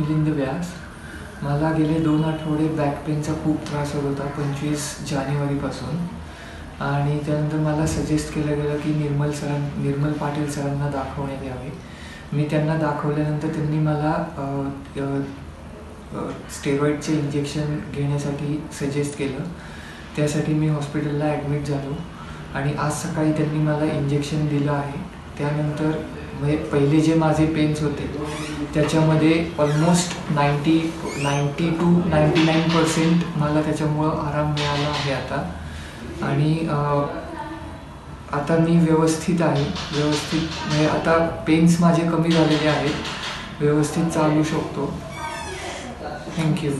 मिलिंद व्यास. मला गेले 2 आठवडे बॅक पेनचा खूप त्रास होत होता 25 जानेवारीपासून. आणि त्यानंतर मला सजेस्ट केलं गेलं की निर्मल पाटील सरांना दाखवण्यात यावे. मी त्यांना दाखवल्यानंतर त्यांनी मला स्टेरॉइडचे इंजेक्शन घेण्यासाठी सजेस्ट केलं. त्यासाठी मी हॉस्पिटलला ॲडमिट झालो आणि आज सकाळी त्यांनी मला इंजेक्शन दिलं आहे. त्यानंतर म्हणजे पहिले जे माझे पेन्स होते त्याच्यामध्ये ऑलमोस्ट 90 to 99% मला त्याच्यामुळं आराम मिळाला आहे आता. आणि आता मी व्यवस्थित आहे. म्हणजे आता पेन्स माझे कमी झालेले आहेत. व्यवस्थित चालू शकतो. थँक्यू.